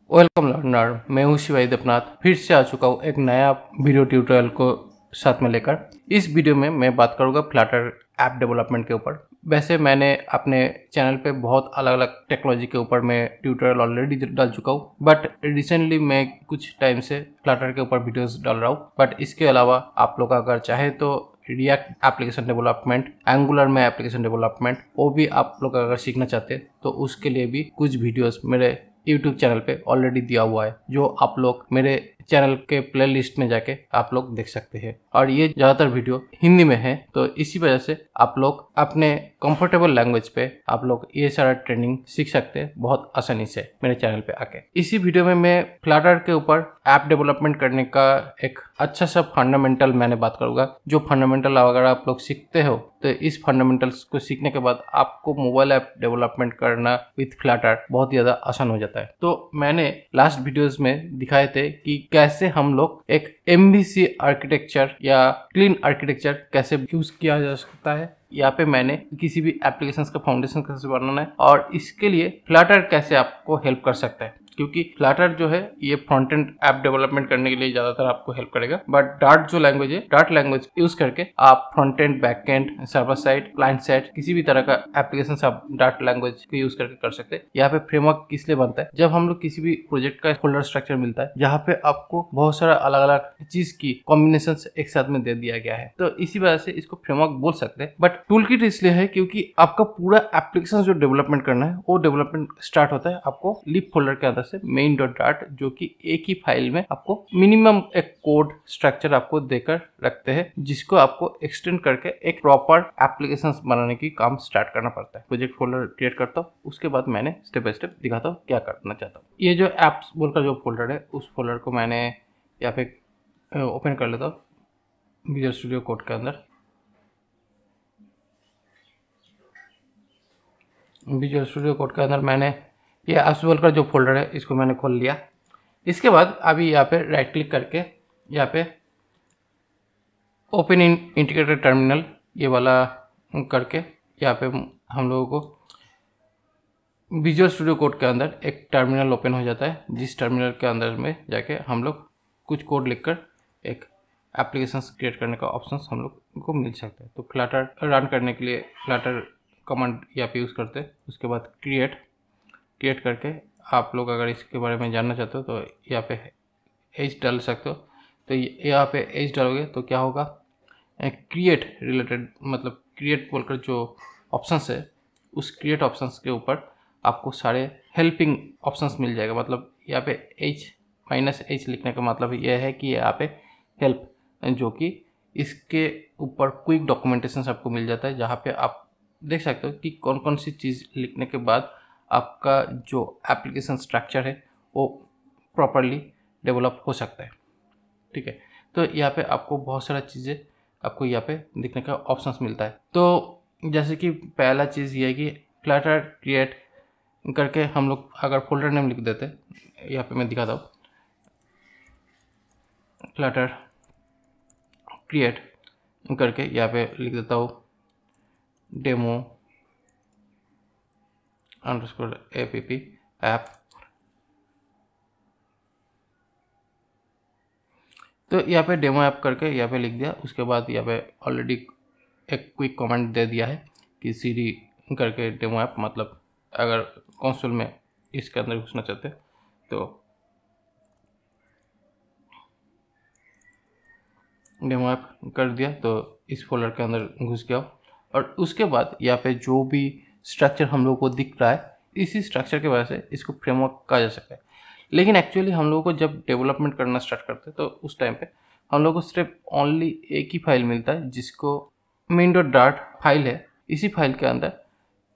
Welcome learner, मैं हूं शिवाई देवनाथ। फिर से आ चुका हूं एक नया वीडियो ट्यूटोरियल को साथ में लेकर। इस वीडियो में मैं बात करूंगा फ्लटर ऐप डेवलपमेंट के ऊपर। वैसे मैंने अपने चैनल पे बहुत अलग अलग टेक्नोलॉजी के ऊपर मैं ट्यूटोरियल ऑलरेडी डाल चुका हूं, बट रिसेंटली मैं कुछ टाइम से फ्लटर के ऊपर वीडियोस डाल रहा हूं। बट इसके अलावा आप लोग अगर चाहे तो रिएक्ट एप्लीकेशन डेवलपमेंट, एंगुलर में एप्लीकेशन डेवलपमेंट, वो भी आप लोग अगर सीखना चाहते हैं तो उसके लिए भी कुछ वीडियोस मेरे YouTube चैनल पे ऑलरेडी दिया हुआ है, जो आप लोग मेरे चैनल के प्लेलिस्ट में जाके आप लोग देख सकते हैं। और ये ज़्यादातर वीडियो हिंदी में है, तो इसी वजह से आप लोग अपने कंफर्टेबल लैंग्वेज पे आप लोग ये सारा ट्रेनिंग सीख सकते हैं बहुत आसानी से मेरे चैनल पे आके। इसी वीडियो में मैं फ्लटर के ऊपर ऐप डेवलपमेंट करने का एक अच्छा सा फंडामेंटल मैंने बात करूँगा। जो फंडामेंटल अगर आप लोग सीखते हो तो इस फंडामेंटल्स को सीखने के बाद आपको मोबाइल ऐप डेवलपमेंट करना विथ फ्लटर बहुत ज़्यादा आसान हो जाता है। तो मैंने लास्ट वीडियोस में दिखाए थे कि कैसे हम लोग एक MVC आर्किटेक्चर या क्लीन आर्किटेक्चर कैसे यूज किया जा सकता है। यहाँ पे मैंने किसी भी एप्लीकेशंस का फाउंडेशन कैसे बनाना है और इसके लिए फ्लटर कैसे आपको हेल्प कर सकता है, क्योंकि फ्लटर जो है ये फ्रंट एंड ऐप डेवलपमेंट करने के लिए ज्यादातर आपको हेल्प करेगा। बट डार्ट जो लैंग्वेज है, डार्ट लैंग्वेज यूज करके आप front end, back and, server side, client side, किसी भी तरह का एप्लीकेशन आप डार्ट लैंग्वेज को यूज करके कर सकते हैं। यहाँ पे फ्रेमवर्क किस लिए बनता है, जब हम लोग किसी भी प्रोजेक्ट का फोल्डर स्ट्रक्चर मिलता है जहाँ पे आपको बहुत सारा अलग अलग चीज की कॉम्बिनेशन एक साथ में दे दिया गया है, तो इसी वजह से इसको फ्रेमवर्क बोल सकते हैं। बट टूल किट इसलिए है क्योंकि आपका पूरा एप्लीकेशन जो डेवलपमेंट करना है वो डेवलपमेंट स्टार्ट होता है आपको लिप फोल्डर के अंदर से, main.dart, जो कि एक ही फाइल में आपको मिनिमम एक कोड स्ट्रक्चर आपको देकर रखते हैं, जिसको आपको एक्सटेंड करके एक प्रॉपर एप्लीकेशन बनाने की काम स्टार्ट करना पड़ता है। प्रोजेक्ट फोल्डर क्रिएट करता हूँ, उसके बाद मैंने स्टेप बाय स्टेप दिखाता हूँ क्या करना चाहता हूँ। ये जो एप्स बोलकर जो फोल्डर है, उस फोल्डर को मैंने यहाँ पे ओपन कर लेता हूँ विजुअल स्टूडियो कोड के अंदर। विजुअल स्टूडियो कोड के अंदर मैंने ये एप्स का जो फोल्डर है इसको मैंने खोल लिया। इसके बाद अभी यहाँ पे राइट क्लिक करके यहाँ पे ओपन इन इंटीग्रेटेड टर्मिनल ये वाला करके यहाँ पे हम लोगों को विजुअल स्टूडियो कोड के अंदर एक टर्मिनल ओपन हो जाता है, जिस टर्मिनल के अंदर में जाके हम लोग कुछ कोड लिखकर एक एप्लीकेशन क्रिएट करने का ऑप्शन हम लोग को मिल सकता है। तो फ्लटर रन करने के लिए फ्लटर कमांड यहाँ पे यूज़ करते हैं। उसके बाद क्रिएट करके आप लोग अगर इसके बारे में जानना चाहते हो तो यहाँ पे एज डाल सकते हो। तो यहाँ पे एज डालोगे तो क्या होगा, क्रिएट रिलेटेड, मतलब क्रिएट बोलकर जो ऑप्शंस है उस क्रिएट ऑप्शंस के ऊपर आपको सारे हेल्पिंग ऑप्शंस मिल जाएगा। मतलब यहाँ पे -H लिखने का मतलब यह है कि यहाँ पे हेल्प, जो कि इसके ऊपर क्विक डॉक्यूमेंटेशन आपको मिल जाता है, जहाँ पे आप देख सकते हो कि कौन कौन सी चीज़ लिखने के बाद आपका जो एप्लीकेशन स्ट्रक्चर है वो प्रॉपरली डेवलप हो सकता है। ठीक है, तो यहाँ पे आपको बहुत सारा चीज़ें आपको यहाँ पे दिखने का ऑप्शंस मिलता है। तो जैसे कि पहला चीज़ ये है कि फ्लटर क्रिएट करके हम लोग अगर फोल्डर नेम लिख देते, यहाँ पे मैं दिखाता हूँ, फ्लटर क्रिएट करके यहाँ पे लिख देता हूँ डेमो _app ऐप। तो यहाँ पे डेमो ऐप करके यहाँ पे लिख दिया। उसके बाद यहाँ पे ऑलरेडी एक क्विक कमेंट दे दिया है कि सीडी करके डेमो ऐप, मतलब अगर कंसोल में इसके अंदर घुसना चाहते तो डेमो ऐप कर दिया, तो इस फोल्डर के अंदर घुस गया। और उसके बाद यहाँ पे जो भी स्ट्रक्चर हम लोग को दिख रहा है, इसी स्ट्रक्चर की वजह से इसको फ्रेमवर्क कहा जा सकता है। लेकिन एक्चुअली हम लोगों को जब डेवलपमेंट करना स्टार्ट करते हैं तो उस टाइम पे हम लोग को सिर्फ ओनली एक ही फाइल मिलता है, जिसको main.dart फाइल है। इसी फाइल के अंदर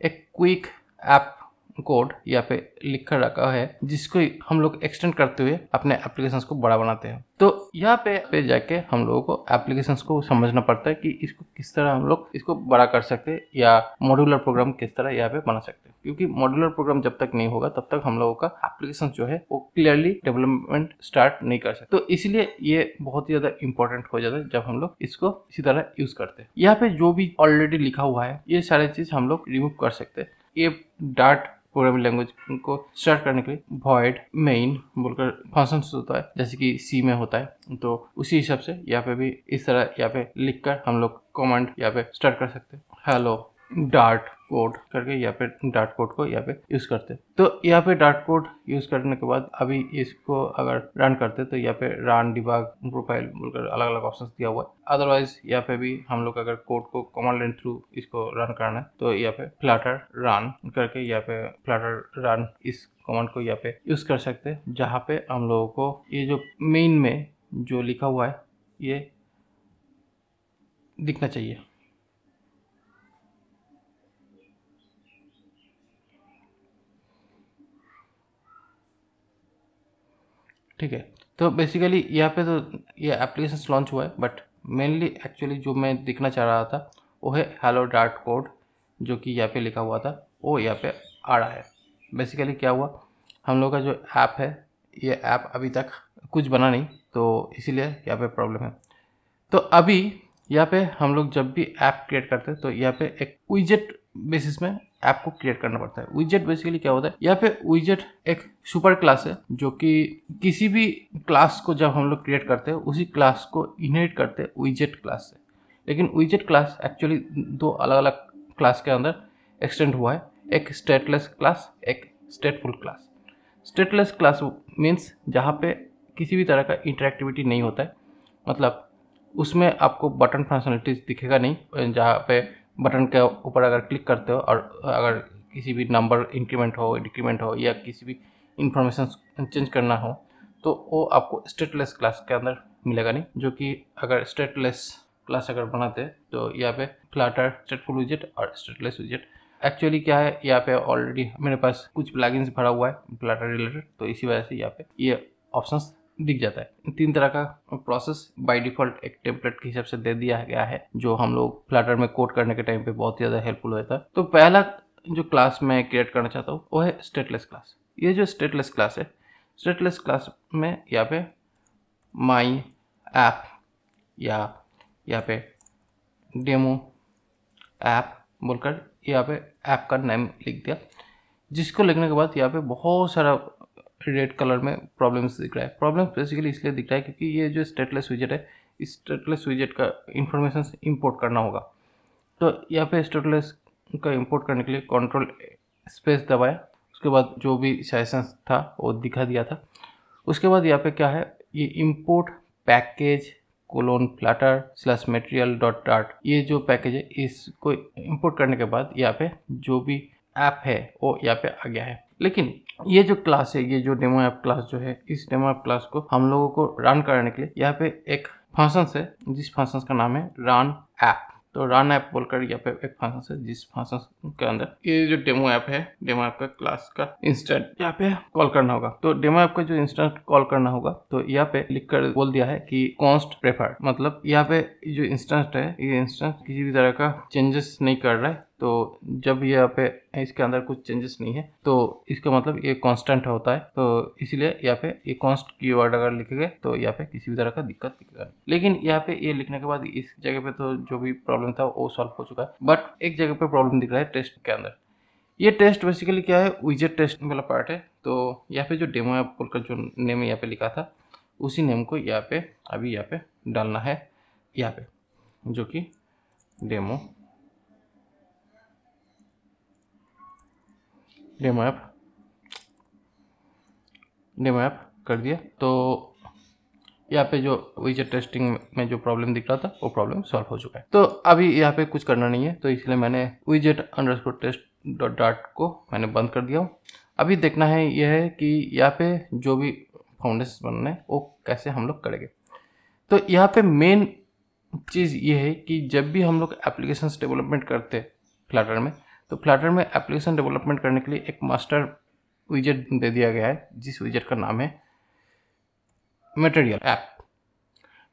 एक क्विक ऐप कोड यहाँ पे लिख कर रखा है, जिसको हम लोग एक्सटेंड करते हुए अपने एप्लीकेशंस को बड़ा बनाते हैं। तो यहाँ पे जाके हम लोगों को एप्लीकेशंस को समझना पड़ता है कि इसको किस तरह हम लोग इसको बड़ा कर सकते हैं या मॉड्यूलर प्रोग्राम किस तरह यहाँ पे बना सकते हैं। क्योंकि मॉड्यूलर प्रोग्राम जब तक नहीं होगा तब तक हम लोगों का एप्लीकेशन जो है वो क्लियरली डेवलपमेंट स्टार्ट नहीं कर सकते। तो इसलिए ये बहुत ही ज्यादा इंपॉर्टेंट हो जाता है जब हम लोग इसको इसी तरह यूज करते हैं। यहाँ पे जो भी ऑलरेडी लिखा हुआ है ये सारी चीज हम लोग रिमूव कर सकते हैं। ये डार्ट प्रोग्रामिंग लैंग्वेज को स्टार्ट करने के लिए void main बोलकर फंक्शन होता है, जैसे कि C में होता है। तो उसी हिसाब से यहाँ पे भी इस तरह यहाँ पे लिखकर हम लोग कमांड यहाँ पे स्टार्ट कर सकते हैं, हेलो डार्ट कोड करके यहाँ पे डार्ट कोड को यहाँ पे यूज करते हैं। तो यहाँ पे डार्ट कोड यूज करने के बाद अभी इसको अगर रन करते तो यहाँ पे रन डिबग प्रोफाइल बोलकर अलग अलग ऑप्शंस दिया हुआ है। अदरवाइज यहाँ पे भी हम लोग अगर कोड को कमांड लाइन थ्रू इसको रन करना है तो यहाँ पे फ्लटर रन करके यहाँ पे फ्लटर रन इस कमांड को यहाँ पे यूज कर सकते हैं, जहाँ पे हम लोगों को ये जो मेन में जो लिखा हुआ है ये दिखना चाहिए। ठीक है, तो बेसिकली यहाँ पे तो ये एप्लीकेशन लॉन्च हुआ है, बट मेनली एक्चुअली जो मैं दिखना चाह रहा था वो है हेलो डार्ट कोड, जो कि यहाँ पे लिखा हुआ था वो यहाँ पे आ रहा है। बेसिकली क्या हुआ, हम लोग का जो ऐप है ये ऐप अभी तक कुछ बना नहीं, तो इसीलिए यहाँ पे प्रॉब्लम है। तो अभी यहाँ पे हम लोग जब भी ऐप क्रिएट करते हैं तो यहाँ पे एक विजेट बेसिस में ऐप को क्रिएट करना पड़ता है। विजेट बेसिकली क्या होता है, यहाँ पे विजेट एक सुपर क्लास है जो कि किसी भी क्लास को जब हम लोग क्रिएट करते हैं उसी क्लास को इनहेरिट करते हैं विजेट क्लास से। लेकिन विजेट क्लास एक्चुअली दो अलग अलग क्लास के अंदर एक्सटेंड हुआ है, एक स्टेटलेस क्लास, एक स्टेटफुल क्लास। स्टेटलेस क्लास मीन्स जहाँ पे किसी भी तरह का इंटरेक्टिविटी नहीं होता है, मतलब उसमें आपको बटन फंक्शनलिटीज दिखेगा नहीं, जहाँ पे बटन के ऊपर अगर क्लिक करते हो और अगर किसी भी नंबर इंक्रीमेंट हो डिक्रीमेंट हो या किसी भी इंफॉर्मेशन चेंज करना हो तो वो आपको स्टेटलेस क्लास के अंदर मिलेगा नहीं। जो कि अगर स्टेटलेस क्लास अगर बनाते हैं तो यहाँ पे फ्लटर, स्टेटफुल विजेट और स्टेटलेस विजेट। एक्चुअली क्या है, यहाँ पे ऑलरेडी मेरे पास कुछ प्लगइन्स भरा हुआ है फ्लटर रिलेटेड, तो इसी वजह से यहाँ पे ये ऑप्शंस दिख जाता है। 3 तरह का प्रोसेस बाय डिफॉल्ट एक टेम्पलेट के हिसाब से दे दिया गया है, जो हम लोग फ्लटर में कोड करने के टाइम पे बहुत ही ज़्यादा हेल्पफुल होता है। तो पहला जो क्लास मैं क्रिएट करना चाहता हूँ वो है स्टेटलेस क्लास। ये जो स्टेटलेस क्लास है, स्टेटलेस क्लास में यहाँ पे माई ऐप या यहाँ पे डेमो ऐप बोलकर यहाँ पे ऐप का नाम लिख दिया, जिसको लिखने के बाद यहाँ पे बहुत सारा रेड कलर में प्रॉब्लम्स दिख रहा है। प्रॉब्लम्स बेसिकली इसलिए दिख रहा है क्योंकि ये जो स्टेटलेस विजेट है, इस स्टेटलेस विजेट का इंफॉर्मेशन इंपोर्ट करना होगा। तो यहाँ पे स्टेटलेस का इंपोर्ट करने के लिए कंट्रोल स्पेस दबाया, उसके बाद जो भी सेशन था वो दिखा दिया था। उसके बाद यहाँ पे क्या है, ये इंपोर्ट पैकेज :flutter/material.dart ये जो पैकेज है इसको इंपोर्ट करने के बाद यहाँ पे जो भी ऐप है वो यहाँ पे आ गया है। लेकिन ये जो क्लास है, ये जो डेमो ऐप क्लास जो है, इस डेमो ऐप क्लास को हम लोगों को रन करने के लिए यहाँ पे एक फंक्शन है, जिस फंक्शन का नाम है रन ऐप। तो रन ऐप बोलकर यहाँ पे एक फंक्शन है, जिस फंक्शन के अंदर ये जो डेमो ऐप है, डेमो ऐप का क्लास का इंस्टेंट यहाँ पे कॉल करना होगा। तो डेमो ऐप का जो इंस्टेंट कॉल करना होगा तो यहाँ पे लिखकर बोल दिया है कि कॉन्स्ट प्रेफर्ड, मतलब यहाँ पे जो इंस्टेंस है ये इंस्टेंस किसी भी तरह का चेंजेस नहीं कर रहा है। तो जब यहाँ पे इसके अंदर कुछ चेंजेस नहीं है तो इसका मतलब ये कांस्टेंट होता है, तो इसलिए यहाँ पे ये कॉन्स्ट कीवर्ड अगर लिखेंगे तो यहाँ पे किसी भी तरह का दिक्कत दिखेगा नहीं। लेकिन यहाँ पे ये लिखने के बाद इस जगह पे तो जो भी प्रॉब्लम था वो सॉल्व हो चुका है, बट एक जगह पे प्रॉब्लम दिख रहा है टेस्ट के अंदर। ये टेस्ट बेसिकली क्या है, विजेट टेस्ट वाला पार्ट है। तो यहाँ पे जो डेमो ऐप बोलकर जो नेम यहाँ पे लिखा था उसी नेम को यहाँ पे अभी यहाँ पे डालना है, यहाँ पे जो कि डेमो ऐप कर दिया। तो यहाँ पे जो विजेट टेस्टिंग में जो प्रॉब्लम दिख रहा था वो प्रॉब्लम सॉल्व हो चुका है। तो अभी यहाँ पे कुछ करना नहीं है, तो इसलिए मैंने widget_test.dart को मैंने बंद कर दिया हूँ। अभी देखना है यह है कि यहाँ पे जो भी फाउंडेशन बनना है वो कैसे हम लोग करेंगे। तो यहाँ पे मेन चीज़ ये है कि जब भी हम लोग एप्लीकेशन डेवलपमेंट करते हैं फ्लटर में, तो फ्लटर में एप्लीकेशन डेवलपमेंट करने के लिए एक मास्टर विजेट दे दिया गया है, जिस विजेट का नाम है मटेरियल ऐप।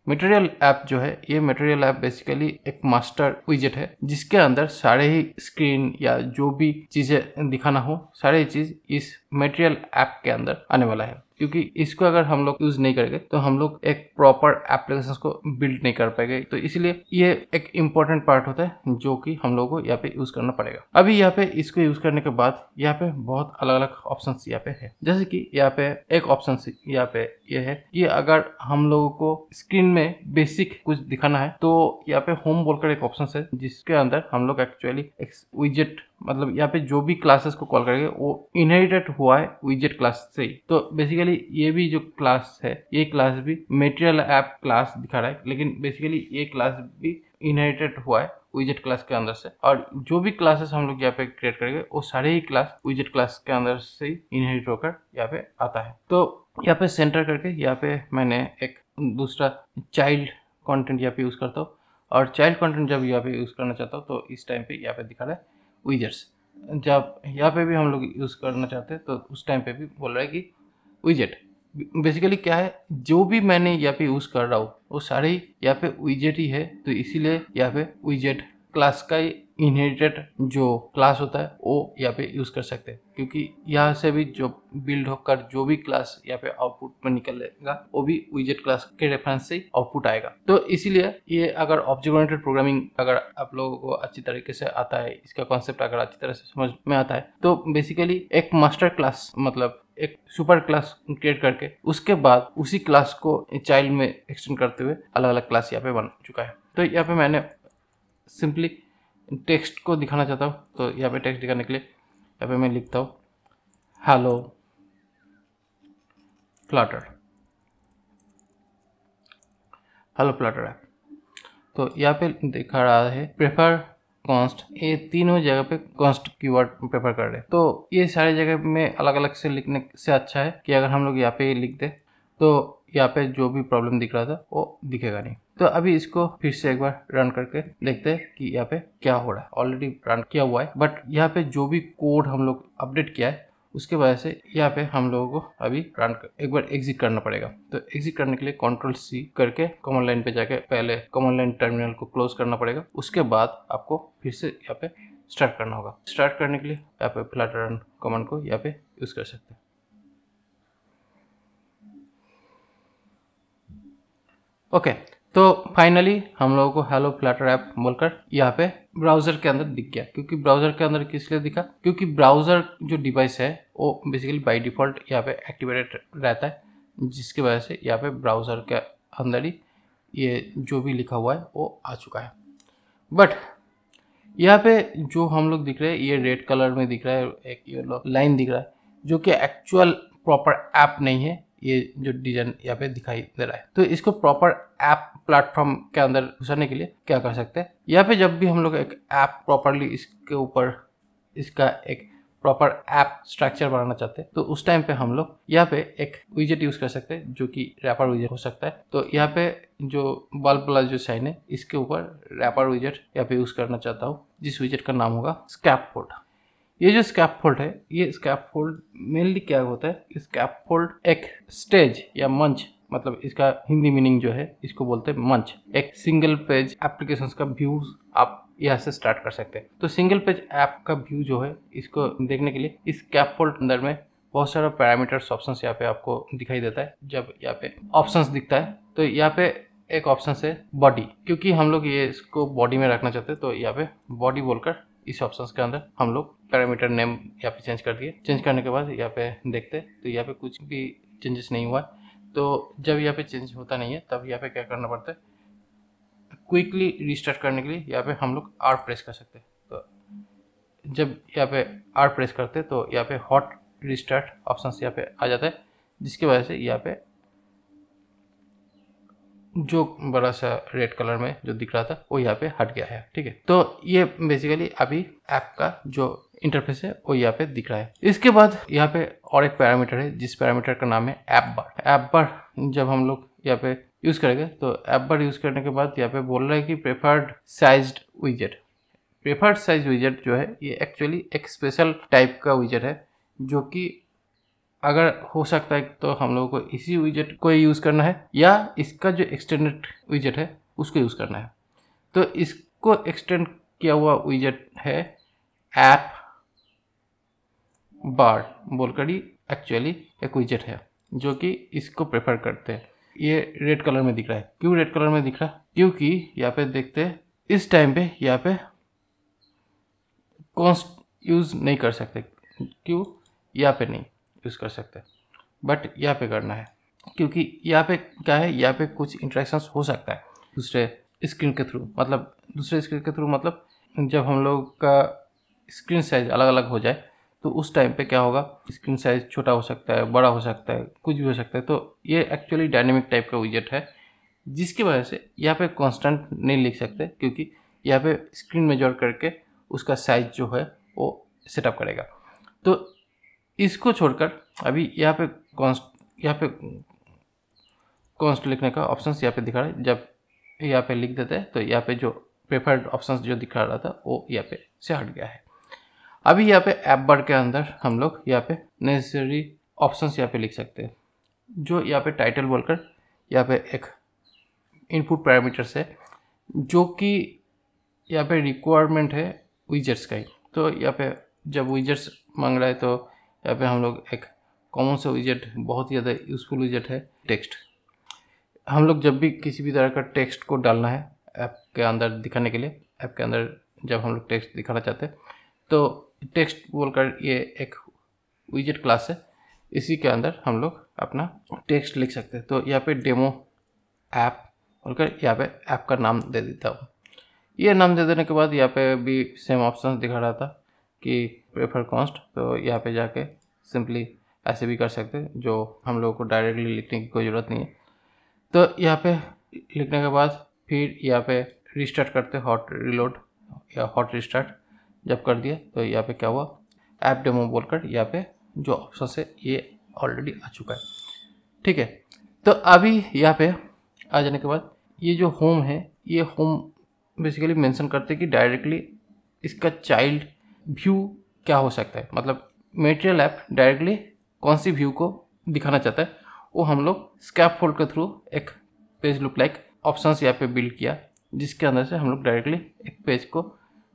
मटेरियल ऐप जो है, ये मटेरियल ऐप बेसिकली एक मास्टर विजेट है जिसके अंदर सारे ही स्क्रीन या जो भी चीज़ें दिखाना हो सारे चीज़ इस मटेरियल ऐप के अंदर आने वाला है। क्योंकि इसको अगर हम लोग यूज नहीं करेंगे तो हम लोग एक प्रॉपर एप्लीकेशन को बिल्ड नहीं कर पाएंगे। तो इसलिए ये एक इम्पोर्टेंट पार्ट होता है जो कि हम लोगों को यहाँ पे यूज करना पड़ेगा। अभी यहाँ पे इसको यूज करने के बाद यहाँ पे बहुत अलग अलग ऑप्शन यहाँ पे है। जैसे कि यहाँ पे एक ऑप्शन यहाँ पे ये है कि अगर हम लोगों को स्क्रीन में बेसिक कुछ दिखाना है तो यहाँ पे होम बोलकर एक ऑप्शन है जिसके अंदर हम लोग एक्चुअली एक विजेट, मतलब यहाँ पे जो भी क्लासेस को कॉल करेंगे वो इनहेरिटेड हुआ है विजेट क्लास से ही। तो बेसिकली ये भी जो क्लास है ये क्लास भी मटेरियल ऐप क्लास दिखा रहा है, लेकिन बेसिकली ये क्लास भी इनहेरिटेड हुआ है विजेट क्लास के अंदर से। और जो भी क्लासेस हम लोग यहाँ पे क्रिएट करेंगे वो सारे ही क्लास विजेट क्लास के अंदर से ही इनहेरिट होकर यहाँ पे आता है। तो यहाँ पे सेंटर करके यहाँ पे मैंने एक दूसरा चाइल्ड कंटेंट यहाँ पे यूज करता हूँ, और चाइल्ड कंटेंट जब यहाँ पे यूज करना चाहता हूँ तो इस टाइम पे यहाँ पे दिखा रहा है विजेट्स। जब यहाँ पे भी हम लोग यूज करना चाहते हैं तो उस टाइम पे भी बोल रहा है कि विजेट। बेसिकली क्या है, जो भी मैंने यहाँ पे यूज कर रहा हूँ वो सारे ही यहाँ पे विजेट ही है। तो इसीलिए यहाँ पे विजेट क्लास का ही इनहेरिटेड जो क्लास होता है वो यहाँ पे यूज कर सकते हैं, क्योंकि यहाँ से भी जो बिल्ड होकर जो भी क्लास यहाँ पे आउटपुट में निकलेगा वो भी विजेट क्लास के रेफरेंस से ही आउटपुट आएगा। तो इसीलिए ये अगर ऑब्जेक्ट ओरिएंटेड प्रोग्रामिंग अगर आप लोगों को अच्छी तरीके से आता है, इसका कॉन्सेप्ट अगर अच्छी तरह से समझ में आता है, तो बेसिकली एक मास्टर क्लास मतलब एक सुपर क्लास क्रिएट करके उसके बाद उसी क्लास को चाइल्ड में एक्सटेंड करते हुए अलग अलग क्लास यहाँ पे बन चुका है। तो यहाँ पे मैंने सिंपली टेक्स्ट को दिखाना चाहता हूँ, तो यहाँ पे टेक्स्ट दिखाने के लिए यहाँ पे मैं लिखता हूँ hello Flutter, hello Flutter app. तो यहाँ पे दिखा रहा है प्रेफर कॉन्स्ट, ये तीनों जगह पे कॉन्स्ट कीवर्ड प्रेफर कर रहे हैं। तो ये सारी जगह में अलग अलग से लिखने से अच्छा है कि अगर हम लोग यहाँ पे लिख दे तो यहाँ पे जो भी प्रॉब्लम दिख रहा था वो दिखेगा नहीं। तो अभी इसको फिर से एक बार रन करके देखते हैं कि यहाँ पे क्या हो रहा है। ऑलरेडी रन किया हुआ है, बट यहाँ पे जो भी कोड हम लोग अपडेट किया है उसके वजह से यहाँ पे हम लोगों को अभी रन एक बार एग्जिट करना पड़ेगा। तो एग्जिट करने के लिए Ctrl+C करके कमांड लाइन पे जाके पहले कमांड लाइन टर्मिनल को क्लोज करना पड़ेगा। उसके बाद आपको फिर से यहाँ पे स्टार्ट करना होगा। स्टार्ट करने के लिए यहाँ पे फ्लटर रन कमांड को यहाँ पे यूज कर सकते हैं। ओके, तो फाइनली हम लोगों को हेलो फ्लटर ऐप बोलकर यहाँ पे ब्राउजर के अंदर दिख गया। क्योंकि ब्राउजर के अंदर किस लिए दिखा, क्योंकि ब्राउजर जो डिवाइस है वो बेसिकली बाय डिफॉल्ट यहाँ पे एक्टिवेटेड रहता है, जिसकी वजह से यहाँ पे ब्राउजर के अंदर ही ये जो भी लिखा हुआ है वो आ चुका है। बट यहाँ पे जो हम लोग दिख रहे हैं ये रेड कलर में दिख रहा है, एक येलो लाइन दिख रहा है जो कि एक्चुअल प्रॉपर ऐप नहीं है। ये जो डिजाइन यहाँ पे दिखाई दे रहा है, तो इसको प्रॉपर ऐप प्लेटफॉर्म के अंदर घुसाने के लिए क्या कर सकते हैं, यहाँ पे जब भी हम लोग एक ऐप प्रॉपरली इसके ऊपर इसका एक प्रॉपर ऐप स्ट्रक्चर बनाना चाहते हैं तो उस टाइम पे हम लोग यहाँ पे एक विजेट यूज कर सकते हैं जो कि रैपर विजेट हो सकता है। तो यहाँ पे जो बल्ब वाला जो साइन है इसके ऊपर रैपर विजेट यहाँ पे यूज करना चाहता हूँ, जिस विजेट का नाम होगा स्कैफोल्ड। ये जो स्कैफोल्ड है, ये स्कैफोल्ड मेनली क्या होता है, स्कैफोल्ड एक स्टेज या मंच, मतलब इसका हिंदी मीनिंग जो है इसको बोलते हैं मंच। एक सिंगल पेज एप्लीकेशंस का व्यू आप यहाँ से स्टार्ट कर सकते हैं। तो सिंगल पेज ऐप का व्यू जो है इसको देखने के लिए इस स्कैफोल्ड अंदर में बहुत सारा पैरामीटर्स ऑप्शंस यहाँ पे आपको दिखाई देता है। जब यहाँ पे ऑप्शंस दिखता है तो यहाँ पे एक ऑप्शन है बॉडी, क्योंकि हम लोग ये इसको बॉडी में रखना चाहते हैं तो यहाँ पे बॉडी बोलकर इस ऑप्शंस के अंदर हम लोग पैरामीटर नेम यहाँ पे चेंज कर दिए। चेंज करने के बाद यहाँ पे देखते तो यहाँ पे कुछ भी चेंजेस नहीं हुआ। तो जब यहाँ पे चेंज होता नहीं है तब यहाँ पे क्या करना पड़ता है, क्विकली रिस्टार्ट करने के लिए यहाँ पे हम लोग R प्रेस कर सकते हैं। तो जब यहाँ पे R प्रेस करते हैं तो यहाँ पे हॉट रिस्टार्ट ऑप्शन यहाँ पे आ जाता है, जिसकी वजह से यहाँ पे जो बड़ा सा रेड कलर में जो दिख रहा था वो यहाँ पे हट गया है। ठीक है, तो ये बेसिकली अभी ऐप का जो इंटरफेस है वो यहाँ पे दिख रहा है। इसके बाद यहाँ पे और एक पैरामीटर है जिस पैरामीटर का नाम है ऐप बार। ऐप बार जब हम लोग यहाँ पे यूज करेंगे तो ऐप बार यूज करने के बाद यहाँ पे बोल रहा है कि प्रेफर्ड साइज्ड विजेट। प्रेफर्ड साइज विजेट जो है ये एक्चुअली एक स्पेशल टाइप का विजेट है जो कि अगर हो सकता है तो हम लोगों को इसी विजेट को यूज़ करना है या इसका जो एक्सटेंडेड विजेट है उसको यूज़ करना है। तो इसको एक्सटेंड किया हुआ विजेट है ऐप बार बोलकर ही एक्चुअली एक विजेट है। जो कि इसको प्रेफर करते हैं। ये रेड कलर में दिख रहा है। क्यों रेड कलर में दिख रहा है? क्योंकि यहाँ पे देखते हैं इस टाइम पे यहाँ पे कॉन्स्ट यूज़ नहीं कर सकते। क्यों? यहाँ पे नहीं यूज़ कर सकते, बट यहाँ पे करना है क्योंकि यहाँ पे क्या है, यहाँ पे कुछ इंटरेक्शंस हो सकता है दूसरे स्क्रीन के थ्रू। मतलब दूसरे स्क्रीन के थ्रू मतलब जब हम लोग का स्क्रीन साइज अलग अलग हो जाए तो उस टाइम पे क्या होगा, स्क्रीन साइज छोटा हो सकता है, बड़ा हो सकता है, कुछ भी हो सकता है। तो ये एक्चुअली डायनेमिक टाइप का विजेट है, जिसकी वजह से यहाँ पे कांस्टेंट नहीं लिख सकते क्योंकि यहाँ पे स्क्रीन मेजर करके उसका साइज जो है वो सेटअप करेगा। तो इसको छोड़कर अभी यहाँ पे कॉन्स्ट लिखने का ऑप्शंस यहाँ पे दिखा रहा है। जब यहाँ पे लिख देते हैं तो यहाँ पे जो प्रेफर्ड ऑप्शंस जो दिखा रहा था वो यहाँ पे से हट गया है। अभी यहाँ पे ऐप बार के अंदर हम लोग यहाँ पे नेसेसरी ऑप्शंस यहाँ पे लिख सकते हैं, जो यहाँ पे टाइटल बोलकर यहाँ पे एक इनपुट पैरामीटर्स है जो कि यहाँ पे रिक्वायरमेंट है विजेट्स का ही। तो यहाँ पे जब विजेट्स मांग रहा है तो यहाँ पे हम लोग एक कॉमन सा विजेट, बहुत ही ज़्यादा यूज़फुल विजेट है टेक्स्ट। हम लोग जब भी किसी भी तरह का टेक्स्ट को डालना है ऐप के अंदर दिखाने के लिए, ऐप के अंदर जब हम लोग टेक्स्ट दिखाना चाहते हैं तो टेक्स्ट बोलकर ये एक विजेट क्लास है, इसी के अंदर हम लोग अपना टेक्स्ट लिख सकते हैं। तो यहाँ पे डेमो ऐप बोलकर यहाँ पे ऐप का नाम दे देता हूँ। ये नाम दे देने के बाद यहाँ पे भी सेम ऑप्शन दिखा रहा था कि प्रेफर कॉन्स्ट, तो यहाँ पे जाके सिंपली ऐसे भी कर सकते हैं, जो हम लोगों को डायरेक्टली लिखने की कोई ज़रूरत नहीं है। तो यहाँ पे लिखने के बाद फिर यहाँ पे रिस्टार्ट करते, हॉट रिलोड या हॉट रिस्टार्ट जब कर दिए तो यहाँ पे क्या हुआ, ऐप डेमो बोलकर यहाँ पे जो ऑप्शन है ये ऑलरेडी आ चुका है। ठीक है, तो अभी यहाँ पे आ जाने के बाद ये जो होम है, ये होम बेसिकली मेंशन करते हैं कि डायरेक्टली इसका चाइल्ड व्यू क्या हो सकता है। मतलब मटेरियल ऐप डायरेक्टली कौन सी व्यू को दिखाना चाहता है वो हम लोग स्कैफोल्ड के थ्रू एक पेज लुक लाइक ऑप्शंस यहाँ पे बिल्ड किया, जिसके अंदर से हम लोग डायरेक्टली एक पेज को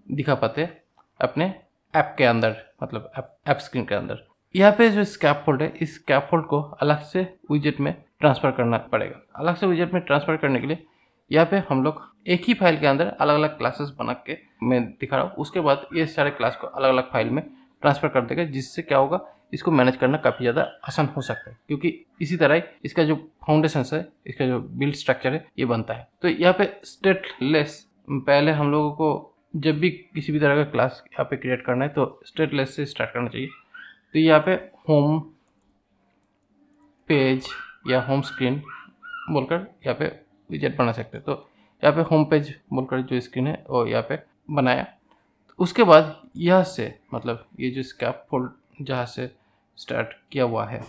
दिखा पाते हैं अपने ऐप के अंदर, मतलब ऐप स्क्रीन के अंदर। यहाँ पे जो स्कैफोल्ड है, इस स्कैफोल्ड को अलग से विजेट में ट्रांसफ़र करना पड़ेगा। अलग से विजेट में ट्रांसफ़र करने के लिए यहाँ पे हम लोग एक ही फाइल के अंदर अलग अलग क्लासेस बना के मैं दिखा रहा हूँ। उसके बाद ये सारे क्लास को अलग अलग फाइल में ट्रांसफ़र कर देगा, जिससे क्या होगा, इसको मैनेज करना काफ़ी ज़्यादा आसान हो सकता है, क्योंकि इसी तरह ही इसका जो फाउंडेशन है, इसका जो बिल्ड स्ट्रक्चर है, ये बनता है। तो यहाँ पे स्टेटलेस, पहले हम लोगों को जब भी किसी भी तरह का क्लास यहाँ पे क्रिएट करना है तो स्टेटलेस से स्टार्ट करना चाहिए। तो यहाँ पे होम पेज या होम स्क्रीन बोलकर यहाँ पे विजेट बना सकते हैं। तो यहाँ पे होम पेज बोलकर जो स्क्रीन है वो यहाँ पे बनाया। उसके बाद यहाँ से, मतलब ये जो स्कैफोल्ड जहाँ से स्टार्ट किया हुआ है,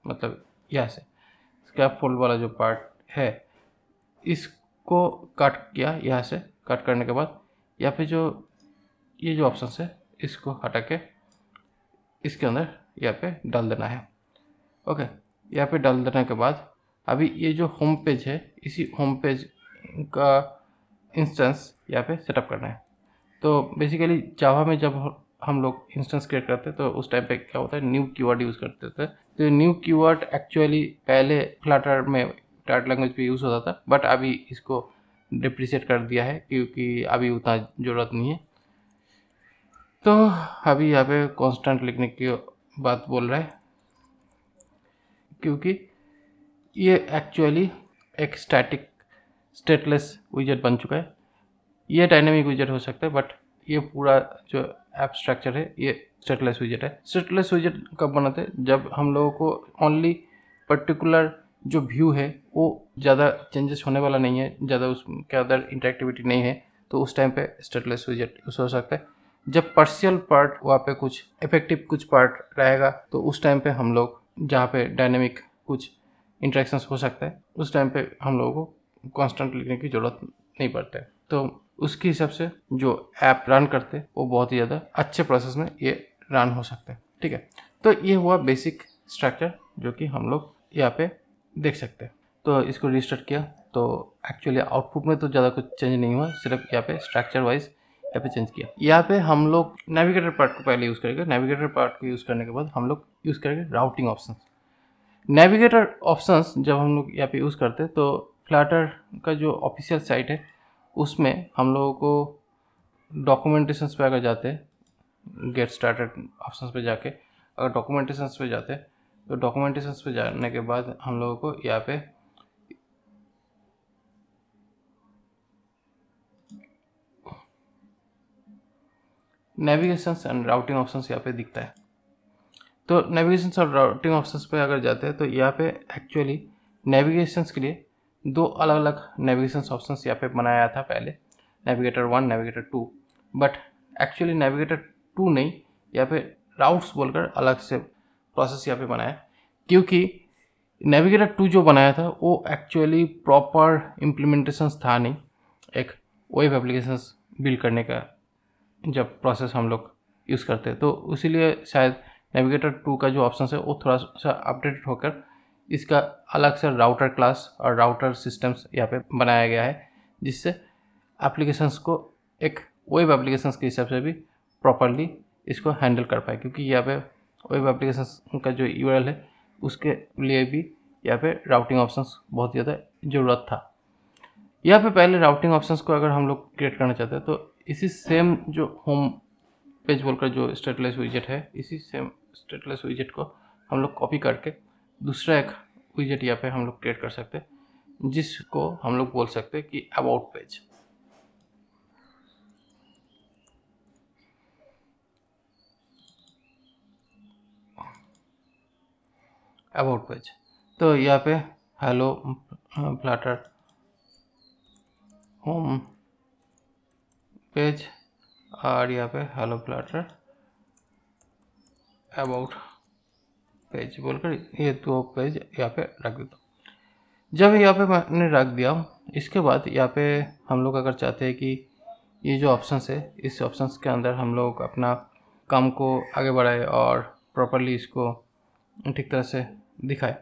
मतलब यहाँ से स्कैफोल्ड वाला जो पार्ट है, इसको कट किया। यहाँ से कट करने के बाद यहाँ पे जो ये जो ऑप्शन है इसको हटा के इसके अंदर यहाँ पे डाल देना है। ओके, यहाँ पे डाल देने के बाद अभी ये जो होम पेज है, इसी होम पेज का इंस्टेंस यहाँ पे सेटअप करना है। तो बेसिकली जावा में जब हम लोग इंस्टेंस क्रिएट करते हैं तो उस टाइम पे क्या होता है, न्यू कीवर्ड यूज़ करते थे। तो न्यू कीवर्ड एक्चुअली पहले फ्लटर में टार्ट लैंग्वेज पे यूज़ होता था, बट अभी इसको डिप्रिशिएट कर दिया है क्योंकि अभी उतना ज़रूरत नहीं है। तो अभी यहाँ पे कांस्टेंट लिखने की बात बोल रहा है, क्योंकि ये एक्चुअली एक स्टेटलेस विजेट बन चुका है। ये डायनेमिक विजेट हो सकता है, बट ये पूरा जो ऐप स्ट्रक्चर है ये स्टेटलेस विजेट है। स्टेटलेस विजेट कब बनाते हैं, जब हम लोगों को ओनली पर्टिकुलर जो व्यू है वो ज़्यादा चेंजेस होने वाला नहीं है, ज़्यादा उसके अंदर इंटरेक्टिविटी नहीं है, तो उस टाइम पे स्टेटलेस विजेट यूज़ हो सकता है। जब पार्शियल पार्ट वहाँ पे कुछ इफेक्टिव कुछ पार्ट रहेगा तो उस टाइम पे हम लोग जहाँ पे डायनेमिक कुछ इंटरेक्शंस हो सकता है, उस टाइम पे हम लोगों को कांस्टेंट लिखने की ज़रूरत नहीं पड़ता है। तो उसके हिसाब से जो ऐप रन करते हैं वो बहुत ही ज़्यादा अच्छे प्रोसेस में ये रन हो सकता है। ठीक है, तो ये हुआ बेसिक स्ट्रक्चर जो कि हम लोग यहाँ पे देख सकते हैं। तो इसको रिस्टार्ट किया तो एक्चुअली आउटपुट में तो ज़्यादा कुछ चेंज नहीं हुआ, सिर्फ यहाँ पे स्ट्रक्चर वाइज यहाँ पे चेंज किया। यहाँ पे हम लोग नेविगेटर पार्ट को पहले यूज़ करेंगे। नेविगेटर पार्ट को यूज़ करने के बाद हम लोग यूज़ करेंगे राउटिंग ऑप्शन। नेविगेटर ऑप्शंस जब हम लोग यहाँ पे यूज़ करते हैं तो फ्लैटर का जो ऑफिशियल साइट है उसमें हम लोगों को डॉक्यूमेंटेशंस पे अगर जाते हैं, गेट स्टार्टेड ऑप्शंस पे जाके अगर डॉक्यूमेंटेशंस पे जाते हैं तो डॉक्यूमेंटेशंस पे जाने के बाद हम लोगों को यहाँ पे नेविगेशंस एंड राउटिंग ऑप्शंस यहाँ पे दिखता है। तो नेविगेशंस और राउटिंग ऑप्शंस पे अगर जाते हैं तो यहाँ पे एक्चुअली नेविगेशंस के लिए दो अलग अलग नेविगेशंस ऑप्शंस यहाँ पे बनाया था पहले, navigator 1, navigator 2, but actually navigator 2 नहीं, यहाँ पे राउट्स बोलकर अलग से प्रोसेस यहाँ पे बनाया, क्योंकि नेविगेटर 2 जो बनाया था वो एक्चुअली प्रॉपर इम्प्लीमेंटेशंस था नहीं, एक वेब एप्लीकेशंस बिल्ड करने का जब प्रोसेस हम लोग यूज़ करते हैं, तो इसीलिए शायद नेविगेटर 2 का जो ऑप्शन है वो थोड़ा सा अपडेटेड होकर इसका अलग से राउटर क्लास और राउटर सिस्टम्स यहाँ पे बनाया गया है, जिससे एप्लीकेशंस को एक वेब एप्लीकेशंस के हिसाब से भी प्रॉपरली इसको हैंडल कर पाए, क्योंकि यहाँ पे वेब एप्लीकेशंस का जो यूआरएल है उसके लिए भी यहाँ पे राउटिंग ऑप्शंस बहुत ज़्यादा ज़रूरत था। यहाँ पे पहले राउटिंग ऑप्शंस को अगर हम लोग क्रिएट करना चाहते हैं तो इसी सेम जो होम पेज बोलकर जो स्टेटलेस विजेट है, इसी सेम स्टेटलेस विजेट को हम लोग कॉपी करके दूसरा एक विजेट यहाँ पे हम लोग क्रिएट कर सकते हैं, जिसको हम लोग बोल सकते हैं कि अबाउट पेज। अबाउट पेज तो यहाँ पे हेलो फ्लटर होम पेज और यहाँ पे हेलो फ्लटर अबाउट पेज बोलकर ये दो पेज यहाँ पे रख देता हूँ। जब यहाँ पे मैंने रख दिया, इसके बाद यहाँ पे हम लोग अगर चाहते हैं कि ये जो ऑप्शंस है इस ऑप्शंस के अंदर हम लोग अपना काम को आगे बढ़ाए और प्रॉपरली इसको ठीक तरह से दिखाए,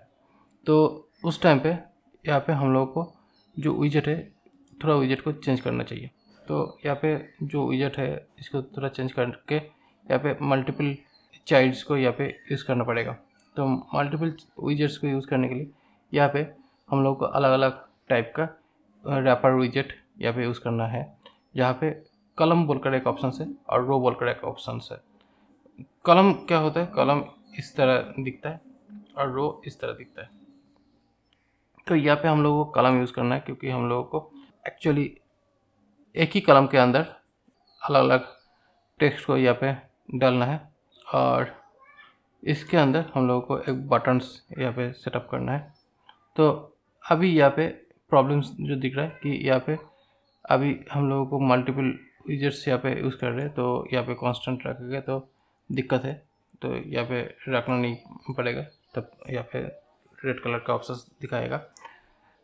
तो उस टाइम पे यहाँ पे हम लोग को जो विजेट है थोड़ा विजेट को चेंज करना चाहिए। तो यहाँ पे जो विजेट है इसको थोड़ा चेंज करके यहाँ पे मल्टीपल चाइल्ड्स को यहाँ पे यूज़ करना पड़ेगा। तो मल्टीपल विजेट्स को यूज़ करने के लिए यहाँ पे हम लोग को अलग अलग टाइप का रैपर विजेट यहाँ पे यूज़ करना है, जहाँ पे कलम बोलकर एक ऑप्शन है और रो बोलकर एक ऑप्शन है। कलम क्या होता है, कलम इस तरह दिखता है और रो इस तरह दिखता है। तो यहाँ पे हम लोगों को कलम यूज़ करना है, क्योंकि हम लोगों को एक्चुअली एक ही कलम के अंदर अलग अलग टेक्स्ट को यहाँ पे डालना है और इसके अंदर हम लोगों को एक बटन्स यहाँ पे सेटअप करना है। तो अभी यहाँ पे प्रॉब्लम्स जो दिख रहा है कि यहाँ पे अभी हम लोगों को मल्टीपल विजेट्स यहाँ पे यूज़ कर रहे हैं, तो यहाँ पे कांस्टेंट रखेंगे तो दिक्कत है, तो यहाँ पे रखना नहीं पड़ेगा, तब यहाँ पे रेड कलर का ऑप्शन दिखाएगा।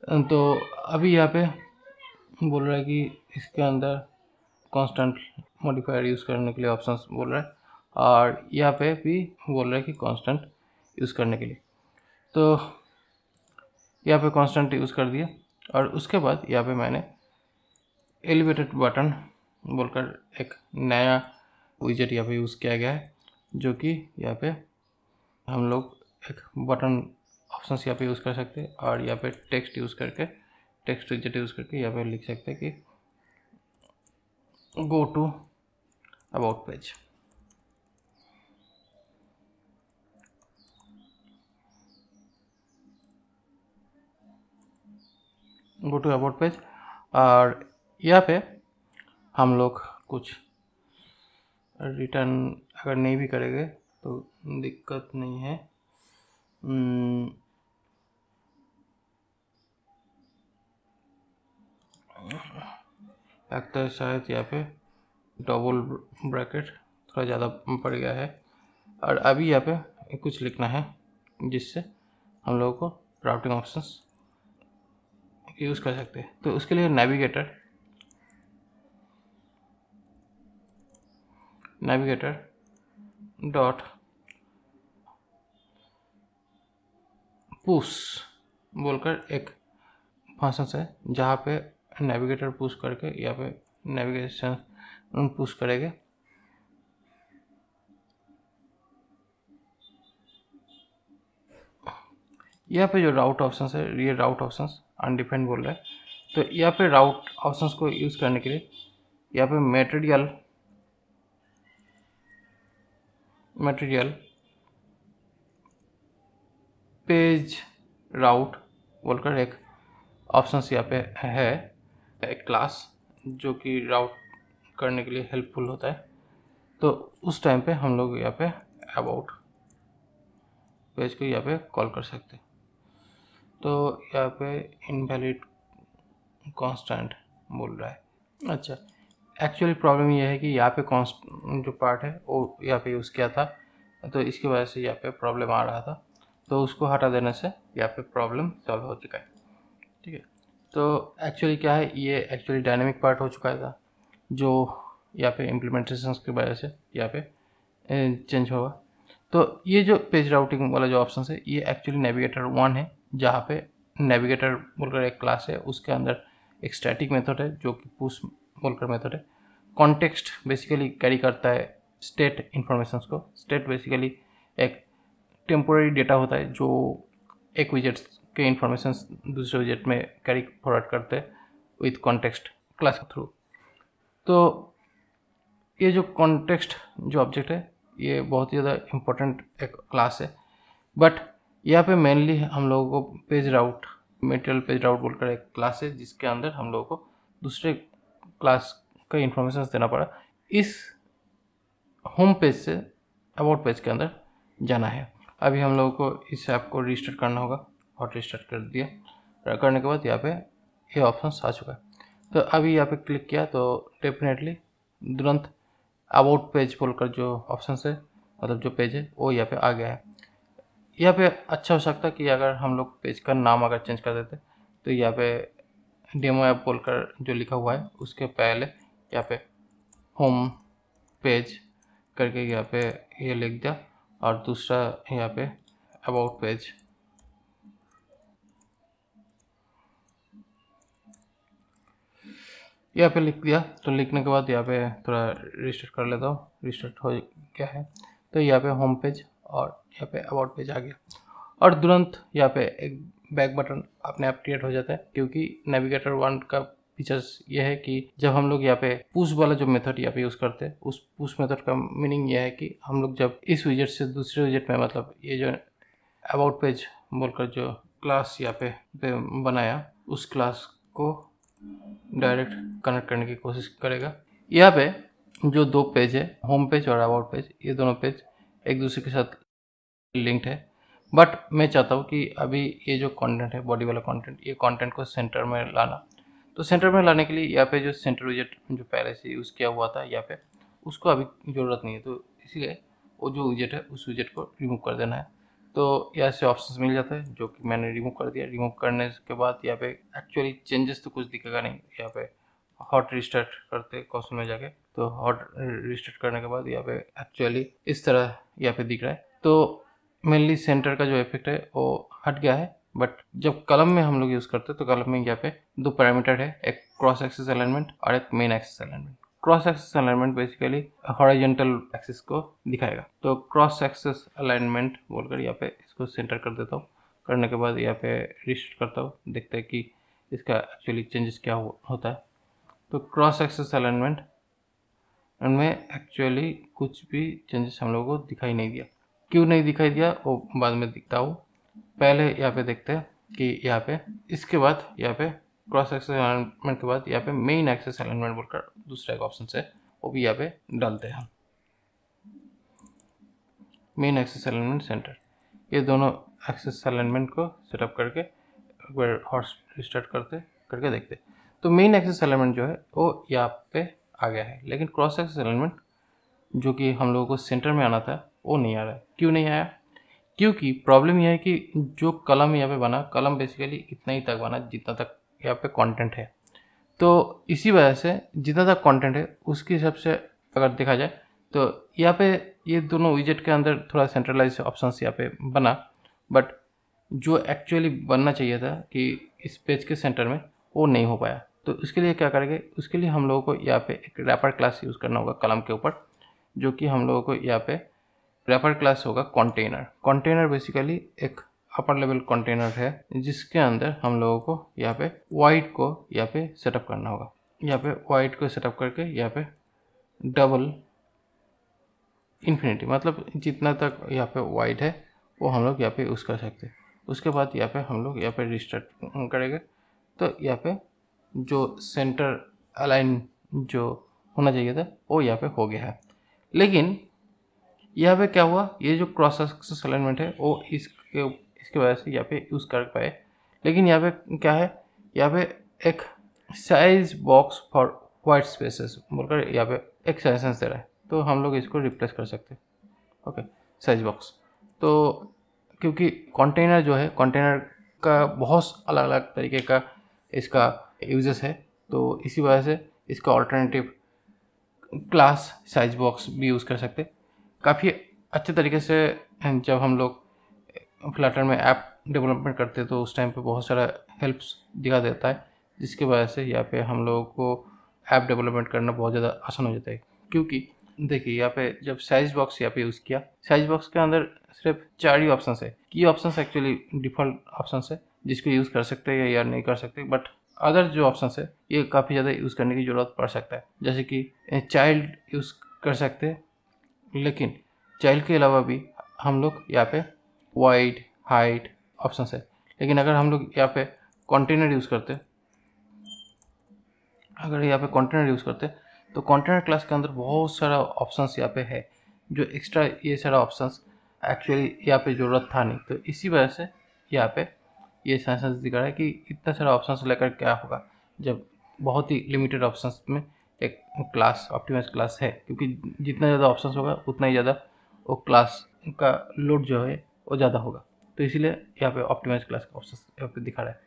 तो अभी यहाँ पे बोल रहा है कि इसके अंदर कांस्टेंट मॉडिफायर यूज़ करने के लिए ऑप्शंस बोल रहा है और यहाँ पे भी बोल रहा है कि कांस्टेंट यूज़ करने के लिए। तो यहाँ पे कांस्टेंट यूज़ कर दिया और उसके बाद यहाँ पे मैंने एलिवेटेड बटन बोलकर एक नया विजेट यहाँ पे यूज़ किया गया है, जो कि यहाँ पे हम लोग एक बटन ऑप्शंस यहाँ पे यूज़ कर सकते हैं और यहाँ पे टेक्स्ट यूज़ करके टेक्स्ट विजेट यूज़ करके यहाँ पे लिख सकते हैं कि go to about page. Go to about page और यहाँ पे हम लोग कुछ रिटर्न अगर नहीं भी करेंगे तो दिक्कत नहीं है। लगता है शायद यहाँ पे डबल ब्रैकेट थोड़ा ज़्यादा पड़ गया है और अभी यहाँ पे कुछ लिखना है जिससे हम लोगों को राउटिंग ऑप्शंस यूज़ कर सकते हैं। तो उसके लिए नेविगेटर डॉट पुश बोलकर एक फंक्शन है, जहाँ पे नेविगेटर पुश करके यहाँ पे नेविगेशन पुश करेंगे। यहाँ पे जो राउट ऑप्शंस है, ये राउट ऑप्शंस अनडिफाइंड बोल रहा है। तो यहाँ पे राउट ऑप्शंस को यूज़ करने के लिए यहाँ पे मटेरियल पेज राउट बोलकर एक ऑप्शंस यहाँ पे है, एक क्लास जो कि राउट करने के लिए हेल्पफुल होता है। तो उस टाइम पे हम लोग यहाँ पे अबाउट पेज को यहाँ पे कॉल कर सकते हैं। तो यहाँ पे इनवैलिड कांस्टेंट बोल रहा है। अच्छा, एक्चुअली प्रॉब्लम ये है कि यहाँ पे कांस्टेंट जो पार्ट है वो यहाँ पे यूज़ किया था, तो इसकी वजह से यहाँ पे प्रॉब्लम आ रहा था। तो उसको हटा देने से यहाँ पे प्रॉब्लम सॉल्व हो चुका है। ठीक है, तो एक्चुअली क्या है, ये एक्चुअली डायनेमिक पार्ट हो चुका था जो यहाँ पे इम्प्लीमेंटेशन की वजह से यहाँ पे चेंज होगा। तो ये जो पेज राउटिंग वाला जो ऑप्शन है ये एक्चुअली नेविगेटर 1 है, जहाँ पे नेविगेटर बोलकर एक क्लास है, उसके अंदर एक स्टैटिक मेथड है जो कि पुश बोलकर मेथड है। कॉन्टेक्स्ट बेसिकली कैरी करता है स्टेट इन्फॉर्मेशन को। स्टेट बेसिकली एक टेम्पोररी डेटा होता है जो एक विजेट के इन्फॉर्मेशन दूसरे विजेट में कैरी फॉरवर्ड करते हैं विथ कॉन्टेक्स्ट क्लास के थ्रू। तो ये जो कॉन्टेक्स्ट जो ऑब्जेक्ट है ये बहुत ही ज़्यादा इम्पोर्टेंट एक क्लास है। बट यहाँ पे मेनली हम लोगों को पेज राउट, मटेरियल पेज राउट बोलकर एक क्लास है जिसके अंदर हम लोगों को दूसरे क्लास का इन्फॉर्मेशन देना पड़ा। इस home page say about page के अंदर जाना है। अभी हम लोगों को इस ऐप को रजिस्टर करना होगा, हॉट रजिस्टर कर दिया। करने के बाद यहाँ पे ये ऑप्शन आ चुका है। तो अभी यहाँ पे क्लिक किया तो डेफिनेटली तुरंत अबाउट पेज बोलकर जो ऑप्शन है, मतलब जो पेज है वो यहाँ पे आ गया है। यहाँ पे अच्छा हो सकता है कि अगर हम लोग पेज का नाम अगर चेंज कर देते तो यहाँ पे डेमो ऐप बोलकर जो लिखा हुआ है उसके पहले यहाँ पे होम पेज करके यहाँ पे ये लिख दिया और दूसरा यहाँ पे अबाउट पेज। यहाँ पे लिख दिया। तो लिखने के बाद यहाँ पे थोड़ा रजिस्टर कर लेता हूँ। रजिस्टर हो गया है तो यहाँ पे होम पेज और यहाँ पे अबाउट पेज आ गया और तुरंत यहाँ पे एक बैक बटन अपने आप क्रिएट हो जाता है, क्योंकि नेविगेटर 1 का फीचर्स ये है कि जब हम लोग यहाँ पे पुश वाला जो मेथड यहाँ पे यूज़ करते हैं, उस पुश मेथड का मीनिंग ये है कि हम लोग जब इस विजेट से दूसरे विजेट में, मतलब ये जो अबाउट पेज बोलकर जो क्लास यहाँ पे बनाया उस क्लास को डायरेक्ट कनेक्ट करने की कोशिश करेगा। यहाँ पे जो दो पेज है, होम पेज और अबाउट पेज, ये दोनों पेज एक दूसरे के साथ लिंक्ड है। बट मैं चाहता हूँ कि अभी ये जो कंटेंट है, बॉडी वाला कंटेंट, ये कंटेंट को सेंटर में लाना। तो सेंटर में लाने के लिए यहाँ पे जो सेंटर विजेट जो पहले से यूज़ किया हुआ था यहाँ पे, उसको अभी ज़रूरत नहीं है। तो इसलिए वो जो विजेट है उस विजेट को रिमूव कर देना है। तो यहाँ से ऑप्शंस मिल जाता है जो कि मैंने रिमूव कर दिया। रिमूव करने के बाद यहाँ पे एक्चुअली चेंजेस तो कुछ दिखेगा नहीं। यहाँ पे हॉट रिस्टार्ट करते कंसोल में जाके, तो हॉट रिस्टार्ट करने के बाद यहाँ पे एक्चुअली इस तरह यहाँ पे दिख रहा है। तो मेनली सेंटर का जो इफेक्ट है वो हट गया है। बट जब कलम में हम लोग यूज़ करते हैं तो कलम में यहाँ पे दो पैरामीटर है, एक क्रॉस एक्सिस अलाइनमेंट और एक main axis alignment. Cross axis alignment basically horizontal axis को दिखाएगा। तो क्रॉस एक्सिस अलाइनमेंट बोलकर यहाँ पे इसको सेंटर कर देता हूँ। करने के बाद यहाँ पे रिस्टार्ट करता हूँ, देखते हैं कि इसका एक्चुअली चेंजेस क्या होता है। तो क्रॉस एक्सिस अलाइनमेंट उनमें एक्चुअली कुछ भी चेंजेस हम लोगों को दिखाई नहीं दिया। क्यों नहीं दिखाई दिया वो बाद में दिखता हूँ। पहले यहाँ पे देखते हैं कि यहाँ पे इसके बाद यहाँ पे क्रॉस एक्सिस अलाइनमेंट के बाद यहाँ पे मेन एक्सिस अलाइनमेंट बोलकर दूसरा एक ऑप्शन है, वो भी यहाँ पे डालते हैं। मेन एक्सिस अलाइनमेंट सेंटर, ये दोनों एक्सिस अलाइनमेंट को सेटअप करके एक बार हॉट रिस्टार्ट करके देखते। तो मेन एक्सिस अलाइनमेंट जो है वो यहाँ पे आ गया है, लेकिन क्रॉस एक्सिस अलाइनमेंट जो कि हम लोगों को सेंटर में आना था वो नहीं आ रहा है। क्यों नहीं आया? क्योंकि प्रॉब्लम यह है कि जो कलम यहाँ पे बना, कलम बेसिकली इतना ही तक बना जितना तक यहाँ पे कंटेंट है। तो इसी वजह से जितना तक कंटेंट है उसके हिसाब से अगर देखा जाए तो यहाँ पे ये दोनों विजेट के अंदर थोड़ा सेंट्रलाइज ऑप्शन यहाँ पे बना, बट जो एक्चुअली बनना चाहिए था कि इस पेज के सेंटर में, वो नहीं हो पाया। तो उसके लिए क्या करेंगे, उसके लिए हम लोगों को यहाँ पे एक रैपर क्लास यूज़ करना होगा कलम के ऊपर, जो कि हम लोगों को यहाँ पे रैपर क्लास होगा कंटेनर। कंटेनर बेसिकली एक अपर लेवल कंटेनर है जिसके अंदर हम लोगों को यहाँ पे वाइड को यहाँ पे सेटअप करना होगा। यहाँ पे वाइड को सेटअप करके यहाँ पे डबल इन्फिनिटी मतलब जितना तक यहाँ पे वाइड है वो हम लोग यहाँ पे यूज़ कर सकते हैं। उसके बाद यहाँ पे हम लोग यहाँ पे रिस्टार्ट करेंगे तो यहाँ पे जो सेंटर अलाइन जो होना चाहिए था वो यहाँ पे हो गया है। लेकिन यहाँ पे क्या हुआ, ये जो क्रॉस एक्सिस अलाइनमेंट है वो इसके वजह से यहाँ पे यूज़ कर पाए। लेकिन यहाँ पे क्या है, यहाँ पे एक size box for white spaces बोलकर यहाँ पे एक सजेशंस दे रहा है, तो हम लोग इसको रिप्लेस कर सकते हैं। ओके, साइज बॉक्स तो क्योंकि कंटेनर जो है, कंटेनर का बहुत अलग अलग तरीके का इसका यूजेस है, तो इसी वजह से इसका ऑल्टरनेटिव क्लास साइज बॉक्स भी यूज़ कर सकते। काफ़ी अच्छे तरीके से जब हम लोग फ्लटर में ऐप डेवलपमेंट करते हैं तो उस टाइम पे बहुत सारा हेल्प्स दिखा देता है, जिसकी वजह से यहाँ पे हम लोगों को ऐप डेवलपमेंट करना बहुत ज़्यादा आसान हो जाता है। क्योंकि देखिए यहाँ पे जब साइज बॉक्स यहाँ पे यूज़ किया, साइज बॉक्स के अंदर सिर्फ 4 ही ऑप्शन है। की ऑप्शन एक्चुअली डिफ़ॉल्ट ऑप्शन है जिसको यूज़ कर सकते हैं या नहीं कर सकते, बट अदर जो ऑप्शन है ये काफ़ी ज़्यादा यूज़ करने की ज़रूरत पड़ सकता है। जैसे कि चाइल्ड यूज़ कर सकते हैं, लेकिन चाइल्ड के अलावा भी हम लोग यहाँ पे वाइड हाइट ऑप्शन है। लेकिन अगर हम लोग यहाँ पे कंटेनर यूज़ करते, तो कंटेनर क्लास के अंदर बहुत सारा ऑप्शंस यहाँ पे है जो एक्स्ट्रा ये सारा ऑप्शंस एक्चुअली यहाँ पे ज़रूरत था नहीं। तो इसी वजह से यहाँ पे ये सेंसेस दिखा रहा है कि इतना सारा ऑप्शंस लेकर क्या होगा जब बहुत ही लिमिटेड ऑप्शंस में एक क्लास ऑप्टिमाइज क्लास है। क्योंकि जितना ज़्यादा ऑप्शंस होगा उतना ही ज़्यादा वो क्लास का लोड जो है वो ज़्यादा होगा, तो इसीलिए यहाँ पे ऑप्टिमाइज क्लास का ऑप्शन यहाँ पे दिखा रहा है।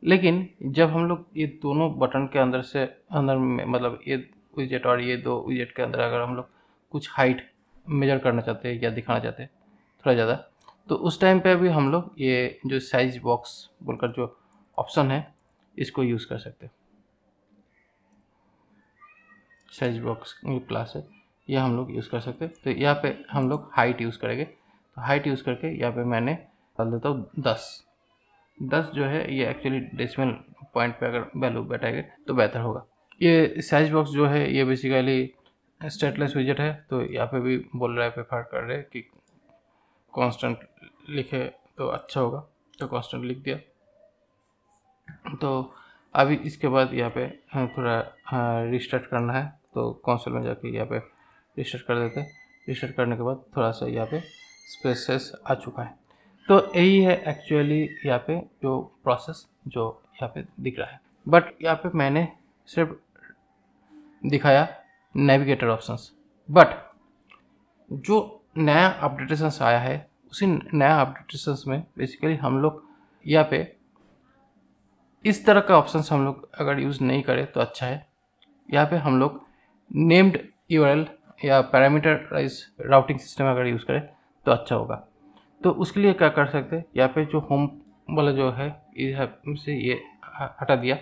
लेकिन जब हम लोग ये दोनों बटन के अंदर में मतलब ये विजेट और ये दो विजेट के अंदर अगर हम लोग कुछ हाइट मेजर करना चाहते हैं या दिखाना चाहते हैं थोड़ा ज़्यादा, तो उस टाइम पे भी हम लोग ये जो साइज बॉक्स बोलकर जो ऑप्शन है इसको यूज़ कर सकते हैं। साइज बॉक्स क्लास है ये हम लोग यूज़ कर सकते हैं। तो यहाँ पे हम लोग हाइट यूज़ करेंगे, तो हाइट यूज़ करके यहाँ पे मैंने डाल देता हूँ 10 जो है ये एक्चुअली डेसिमल पॉइंट पे अगर वैल्यू बैठाएंगे तो बेहतर होगा। ये साइज बॉक्स जो है ये बेसिकली स्टेटलेस विजेट है, तो यहाँ पे भी बोल रहा है, प्रेफर कर रहे हैं कि कांस्टेंट लिखे तो अच्छा होगा, तो कांस्टेंट लिख दिया। तो अभी इसके बाद यहाँ पे थोड़ा रिस्टार्ट करना है, तो कंसोल में जाके यहाँ पे रिस्टार्ट कर देते हैं। रिस्टार्ट करने के बाद थोड़ा सा यहाँ पे स्पेसेस आ चुका है। तो यही है एक्चुअली यहाँ पे जो प्रोसेस जो यहाँ पे दिख रहा है। बट यहाँ पे मैंने सिर्फ दिखाया नेविगेटर ऑप्शंस, बट जो नया अपडेटेशंस आया है उसी नया अपडेटेशंस में बेसिकली हम लोग यहाँ पे इस तरह का ऑप्शंस हम लोग अगर यूज़ नहीं करें तो अच्छा है। यहाँ पे हम लोग नेम्ड यूआरएल या पैरामीटराइज राउटिंग सिस्टम अगर यूज़ करें तो अच्छा होगा। तो उसके लिए क्या कर सकते हैं, यहाँ पे जो होम वाला जो है से ये हटा दिया।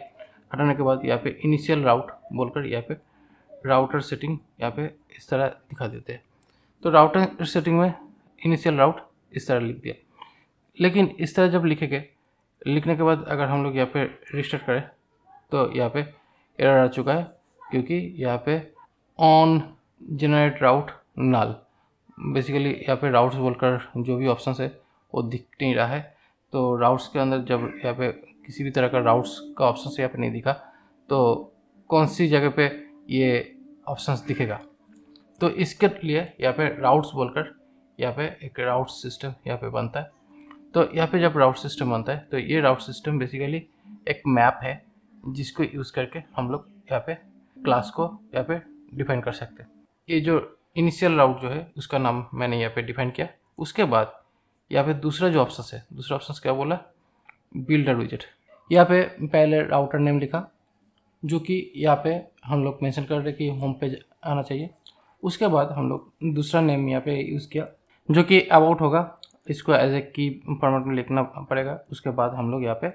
हटाने के बाद यहाँ पे इनिशियल राउट बोलकर यहाँ पे राउटर सेटिंग यहाँ पे इस तरह दिखा देते हैं। तो राउटर सेटिंग में इनिशियल राउट इस तरह लिख दिया। लेकिन इस तरह जब लिखने के बाद अगर हम लोग यहाँ पे रिस्टार्ट करें तो यहाँ पे एरर आ चुका है, क्योंकि यहाँ पे on generate route null basically यहाँ पे राउट्स बोलकर जो भी ऑप्शन है वो दिख नहीं रहा है। तो राउट्स के अंदर जब यहाँ पे किसी भी तरह का राउट्स का ऑप्शन यहाँ पे नहीं दिखा तो कौन सी जगह पे ये ऑप्शंस दिखेगा। तो इसके लिए यहाँ पे राउट्स बोलकर यहाँ पे एक राउट सिस्टम यहाँ पे बनता है। तो यहाँ पे जब राउट सिस्टम बनता है तो ये राउट सिस्टम बेसिकली एक मैप है जिसको यूज़ करके हम लोग यहाँ पे क्लास को यहाँ पे डिफाइन कर सकते हैं। ये जो इनिशियल राउट जो है उसका नाम मैंने यहाँ पे डिफाइन किया। उसके बाद यहाँ पे दूसरा जो ऑप्शन है, दूसरा ऑप्शन क्या बोला, बिल्डर विजेट। यहाँ पे पहले राउटर नेम लिखा जो कि यहाँ पे हम लोग मेंशन कर रहे कि होम पेज आना चाहिए। उसके बाद हम लोग दूसरा नेम यहाँ पे यूज़ किया जो कि अबाउट होगा, इसको एज ए की फॉर्मेट में लिखना पड़ेगा। उसके बाद हम लोग यहाँ पे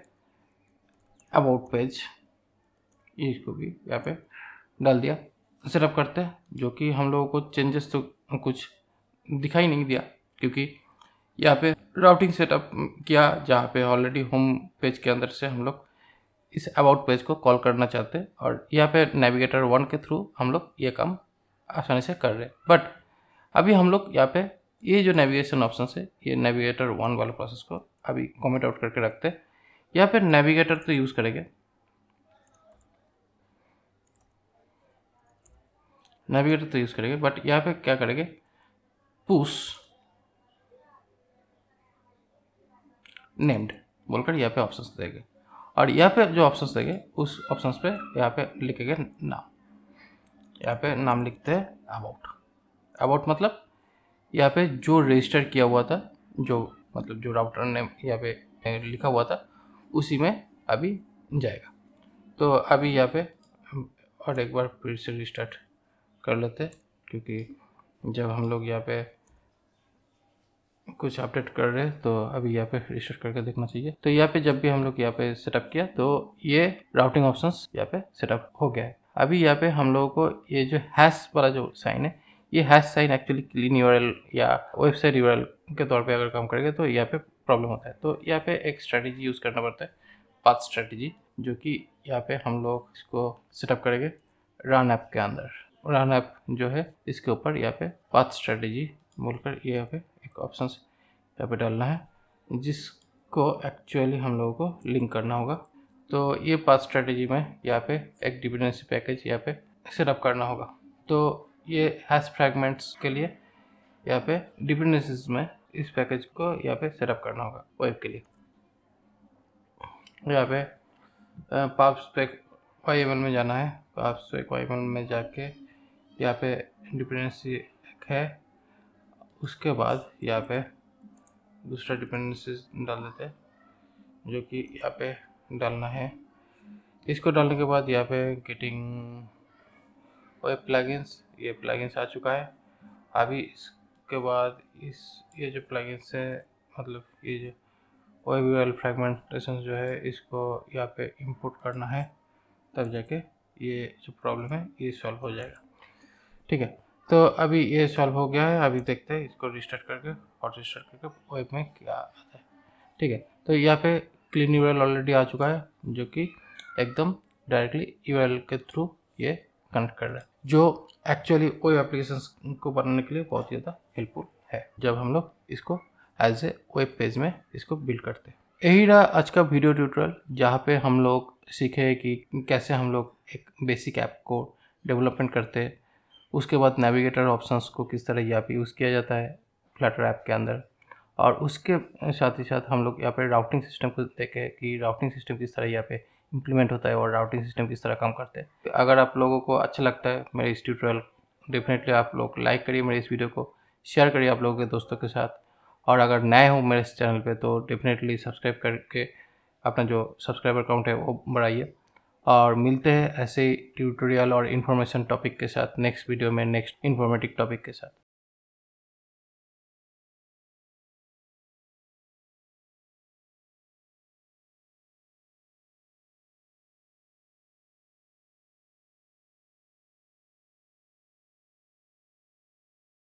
अबाउट पेज इसको भी यहाँ पे डाल दिया। सेटअप करते हैं, जो कि हम लोगों को चेंजेस तो कुछ दिखाई नहीं दिया, क्योंकि यहाँ पे राउटिंग सेटअप किया, जहाँ पे ऑलरेडी होम पेज के अंदर से हम लोग इस अबाउट पेज को कॉल करना चाहते हैं, और यहाँ पे नेविगेटर 1 के थ्रू हम लोग ये काम आसानी से कर रहे हैं। बट अभी हम लोग यहाँ पे ये जो नेविगेशन ऑप्शन है, ये नेविगेटर 1 वाले प्रोसेस को अभी कमेंट आउट करके रखते हैं। यहाँ पे नेविगेटर तो यूज़ करेंगे, बट यहाँ पे क्या करेंगे, पुश नेम्ड बोलकर यहाँ पे ऑप्शंस देंगे, और यहाँ पे जो ऑप्शंस देंगे उस ऑप्शंस पे यहाँ पे लिखेंगे नाम। यहाँ पे नाम लिखते हैं अबाउट मतलब यहाँ पे जो रजिस्टर किया हुआ था, जो मतलब जो राउटर ने यहाँ पे लिखा हुआ था उसी में अभी जाएगा। तो अभी यहाँ पे और एक बार फिर से रिस्टार्ट कर लेते हैं, क्योंकि जब हम लोग यहाँ पे कुछ अपडेट कर रहे हैं तो अभी यहाँ पे रिस्टार्ट करके देखना चाहिए। तो यहाँ पे जब भी हम लोग यहाँ पे सेटअप किया तो ये राउटिंग ऑप्शंस यहाँ पे सेटअप हो गया है। अभी यहाँ पे हम लोगों को ये जो हैश वाला जो साइन है, ये hash sign actually clean URL या वेबसाइट यूआरएल के तौर पे अगर काम करेंगे तो यहाँ पे प्रॉब्लम होता है। तो यहाँ पे एक स्ट्रैटेजी यूज़ करना पड़ता है, पाथ स्ट्रैटेजी, जो कि यहाँ पे हम लोग इसको सेटअप करेंगे रन ऐप के अंदर। रन ऐप जो है इसके ऊपर यहाँ पे पाथ स्ट्रैटेजी बोलकर ये यहाँ पे एक ऑप्शन यहाँ पे डालना है, जिसको एक्चुअली हम लोगों को लिंक करना होगा। तो ये पाथ स्ट्रैटेजी में यहाँ पे एक डिपेंडेंसी पैकेज यहाँ पे सेटअप करना होगा। तो ये हैश फ्रैगमेंट्स के लिए यहाँ पे डिपेंडेंसीज में इस पैकेज को यहाँ पे सेटअप करना होगा वेब के लिए। यहाँ पे PubSpec YAML में जाना है, PubSpec YAML में जाके यहाँ पे डिपेंडेंसी है, उसके बाद यहाँ पे दूसरा डिपेंडेंसी डाल देते हैं, जो कि यहाँ पे डालना है। इसको डालने के बाद यहाँ पे गेटिंग वेब प्लगइन्स, ये प्लगइन्स आ चुका है। अभी इसके बाद ये जो प्लगइन्स है, मतलब ये जो वेब यूआरएल फ्रैगमेंटेशन जो है, इसको यहाँ पे इंपोर्ट करना है, तब जाके ये जो प्रॉब्लम है ये सॉल्व हो जाएगा। ठीक है, तो अभी ये सॉल्व हो गया है। अभी देखते हैं इसको रिस्टार्ट करके वेब में क्या आता है। ठीक है, तो यहाँ पे क्लीन यूआरएल ऑलरेडी आ चुका है, जो कि एकदम डायरेक्टली यूआरएल के थ्रू ये कनेक्ट कर रहा है, जो एक्चुअली वेब एप्लीकेशन को बनाने के लिए बहुत ज़्यादा हेल्पफुल है, जब हम लोग इसको एज ए वेब पेज में इसको बिल्ड करते हैं। यही रहा आज का वीडियो ट्यूटोरियल, जहाँ पे हम लोग सीखे कि कैसे हम लोग एक बेसिक ऐप को डेवलपमेंट करते हैं, उसके बाद नेविगेटर ऑप्शंस को किस तरह यहाँ पे यूज़ किया जाता है फ्लटर ऐप के अंदर, और उसके साथ ही साथ हम लोग यहाँ पे राउटिंग सिस्टम को देखें कि राउटिंग सिस्टम किस तरह यहाँ पे इम्प्लीमेंट होता है और राउटिंग सिस्टम किस तरह काम करते हैं। तो अगर आप लोगों को अच्छा लगता है मेरे इस ट्यूटोरियल, डेफिनेटली आप लोग लाइक करिए मेरे इस वीडियो को, शेयर करिए आप लोगों के दोस्तों के साथ, और अगर नए हो मेरे इस चैनल पे तो डेफिनेटली सब्सक्राइब करके अपना जो सब्सक्राइबर काउंट है वो बढ़ाइए। और मिलते हैं ऐसे ट्यूटोरियल और इन्फॉर्मेशन टॉपिक के साथ नेक्स्ट वीडियो में, नेक्स्ट इन्फॉर्मेटिव टॉपिक के साथ।